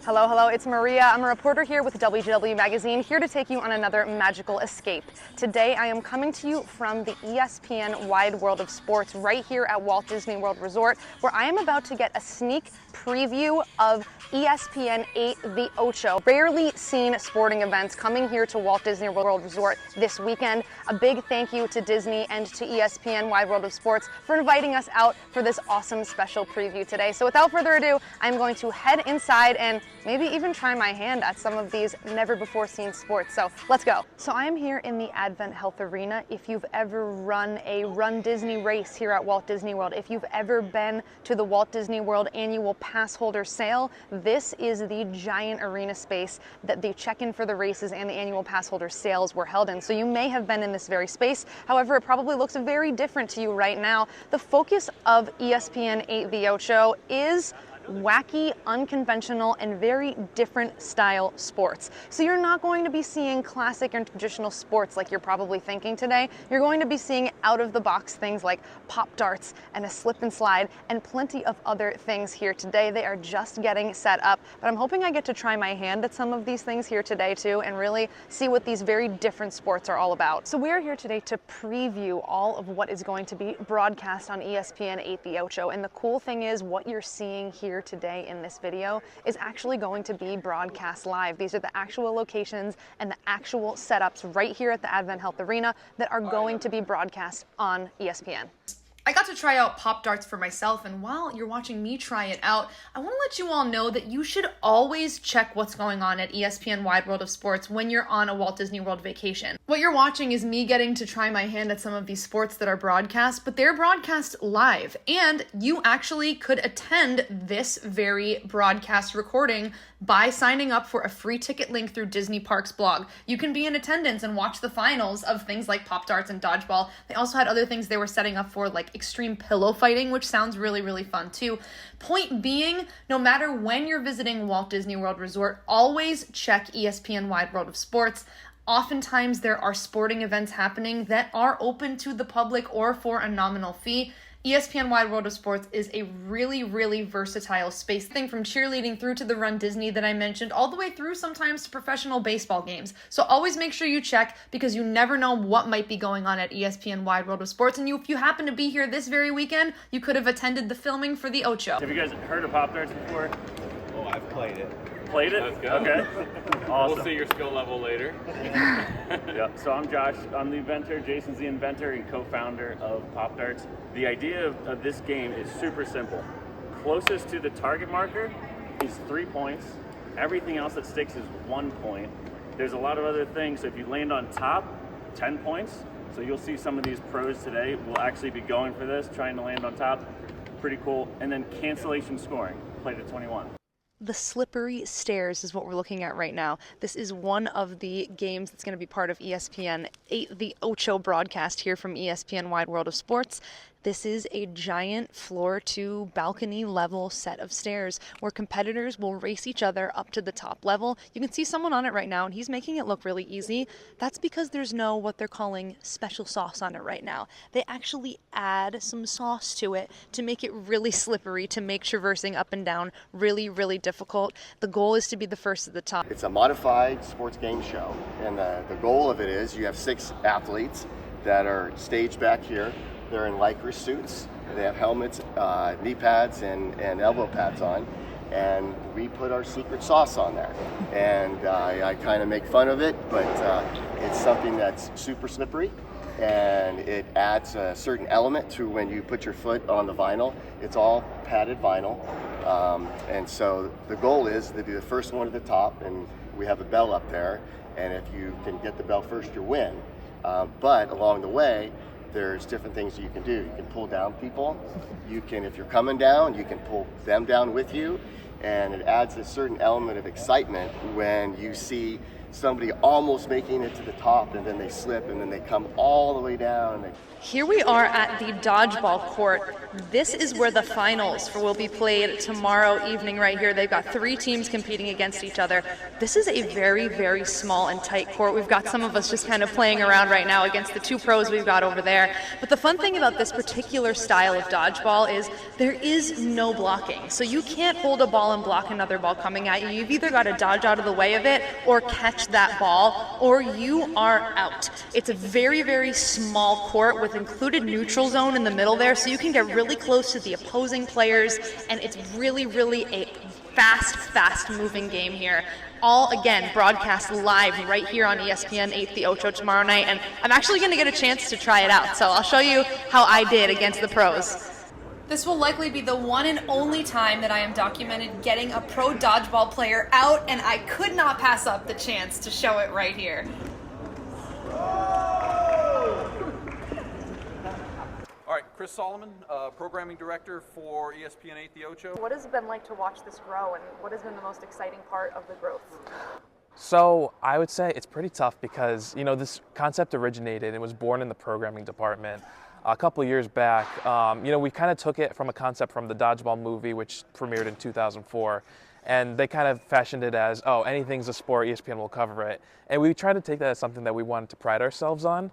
Hello, hello, it's Maria. I'm a reporter here with WDW Magazine, here to take you on another magical escape. Today I am coming to you from the ESPN Wide World of Sports right here at Walt Disney World Resort, where I am about to get a sneak preview of ESPN8 The Ocho. Rarely seen sporting events coming here to Walt Disney World Resort this weekend. A big thank you to Disney and to ESPN Wide World of Sports for inviting us out for this awesome special preview today. So without further ado, I'm going to head inside and maybe even try my hand at some of these never before seen sports. So let's go. So I am here in the Advent Health Arena. If you've ever run a Run Disney race here at Walt Disney World, if you've ever been to the Walt Disney World annual pass holder sale, this is the giant arena space that the check-in for the races and the annual pass holder sales were held in. So you may have been in this very space. However, it probably looks very different to you right now. The focus of ESPN8 The Ocho is wacky, unconventional, and very different style sports. So you're not going to be seeing classic and traditional sports like you're probably thinking today. You're going to be seeing out-of-the-box things like pop darts and a slip and slide and plenty of other things here today. They are just getting set up, but I'm hoping I get to try my hand at some of these things here today too and really see what these very different sports are all about. So we are here today to preview all of what is going to be broadcast on ESPN8 The Ocho, and the cool thing is what you're seeing here today in this video is actually going to be broadcast live. These are the actual locations and the actual setups right here at the Advent Health Arena that are going to be broadcast on ESPN. I got to try out pop darts for myself, and while you're watching me try it out, I want to let you all know that you should always check what's going on at ESPN Wide World of Sports when you're on a Walt Disney World vacation. What you're watching is me getting to try my hand at some of these sports that are broadcast, but they're broadcast live, and you actually could attend this very broadcast recording by signing up for a free ticket link through Disney Parks blog. You can be in attendance and watch the finals of things like pop darts and dodgeball. They also had other things they were setting up for, like extreme pillow fighting, which sounds really, really fun too. Point being, no matter when you're visiting Walt Disney World Resort, always check ESPN Wide World of Sports. Oftentimes there are sporting events happening that are open to the public or for a nominal fee. ESPN Wide World of Sports is a really, really versatile space. Thing from cheerleading through to the Run Disney that I mentioned, all the way through sometimes to professional baseball games. So always make sure you check, because you never know what might be going on at ESPN Wide World of Sports. And if you happen to be here this very weekend, you could have attended the filming for the Ocho. Have you guys heard of pop darts before? Oh, I've played it. Played it? Let's go. Okay. Awesome. We'll see your skill level later. Yeah. So I'm Josh. I'm the inventor. Jason's the inventor and co-founder of Pop Darts. The idea of this game is super simple. Closest to the target marker is 3 points. Everything else that sticks is 1 point. There's a lot of other things. So if you land on top, 10 points. So you'll see some of these pros today will actually be going for this, trying to land on top. Pretty cool. And then cancellation scoring, played at 21. The slippery stairs is what we're looking at right now. This is one of the games that's going to be part of ESPN8 The Ocho broadcast here from ESPN Wide World of Sports. This is a giant floor to balcony level set of stairs where competitors will race each other up to the top level. You can see someone on it right now and he's making it look really easy. That's because there's no what they're calling special sauce on it right now. They actually add some sauce to it to make it really slippery, to make traversing up and down really, really difficult. The goal is to be the first at the top. It's a modified sports game show, and the goal of it is you have 6 athletes that are staged back here. They're in Lycra suits. They have helmets, knee pads, and elbow pads on. And we put our secret sauce on there. And I kind of make fun of it, but it's something that's super slippery. And it adds a certain element to when you put your foot on the vinyl. It's all padded vinyl. And so the goal is to be the first one at the top, and we have a bell up there. And if you can get the bell first, you win. But along the way, there's different things that you can do. You can pull down people. You can, if you're coming down, you can pull them down with you. And it adds a certain element of excitement when you see somebody almost making it to the top, and then they slip, and then they come all the way down. Here we are at the dodgeball court. This is where the finals will be played tomorrow evening right here. They've got 3 teams competing against each other. This is a very, very small and tight court. We've got some of us just kind of playing around right now against the 2 pros we've got over there. But the fun thing about this particular style of dodgeball is there is no blocking. So you can't hold a ball and block another ball coming at you. You've either got to dodge out of the way of it or catch that ball, or you are out. It's a very, very small court with included neutral zone in the middle there, so you can get really close to the opposing players, and it's really, really a fast moving game here. All, again, broadcast live right here on ESPN8 The Ocho tomorrow night, and I'm actually going to get a chance to try it out, so I'll show you how I did against the pros. This will likely be the one and only time that I am documented getting a pro dodgeball player out, and I could not pass up the chance to show it right here. All right, Chris Solomon, Programming Director for ESPN8 The Ocho. What has it been like to watch this grow, and what has been the most exciting part of the growth? So I would say it's pretty tough because, you know, this concept originated and was born in the programming department a couple of years back. You know, we kind of took it from a concept from the Dodgeball movie, which premiered in 2004. And they kind of fashioned it as, oh, anything's a sport, ESPN will cover it. And we tried to take that as something that we wanted to pride ourselves on,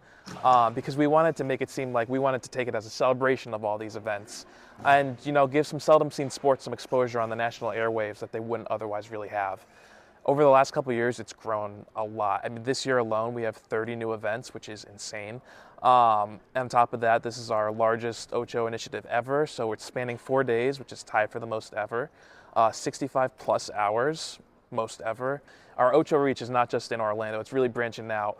because we wanted to make it seem like we wanted to take it as a celebration of all these events. And, you know, give some seldom seen sports some exposure on the national airwaves that they wouldn't otherwise really have. Over the last couple of years, it's grown a lot. I mean, this year alone, we have 30 new events, which is insane. On top of that, this is our largest Ocho initiative ever. So it's spanning 4 days, which is tied for the most ever. 65 plus hours, most ever. Our Ocho reach is not just in Orlando, it's really branching out.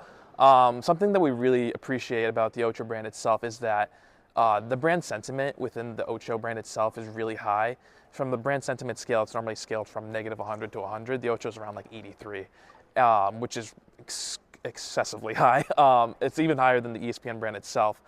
Something that we really appreciate about the Ocho brand itself is that the brand sentiment within the Ocho brand itself is really high. From the brand sentiment scale, it's normally scaled from -100 to 100. The Ocho is around like 83, which is excessively high. It's even higher than the ESPN brand itself.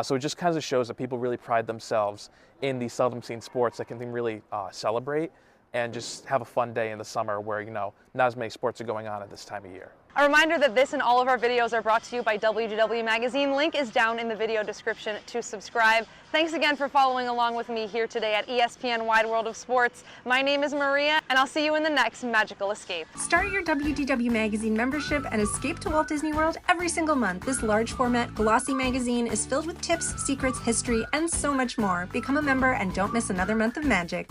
So it just kind of shows that people really pride themselves in these seldom seen sports that can really celebrate and just have a fun day in the summer where, you know, not as many sports are going on at this time of year. A reminder that this and all of our videos are brought to you by WDW Magazine. Link is down in the video description to subscribe. Thanks again for following along with me here today at ESPN Wide World of Sports. My name is Maria, and I'll see you in the next magical escape. Start your WDW Magazine membership and escape to Walt Disney World every single month. This large format, glossy magazine is filled with tips, secrets, history, and so much more. Become a member and don't miss another month of magic.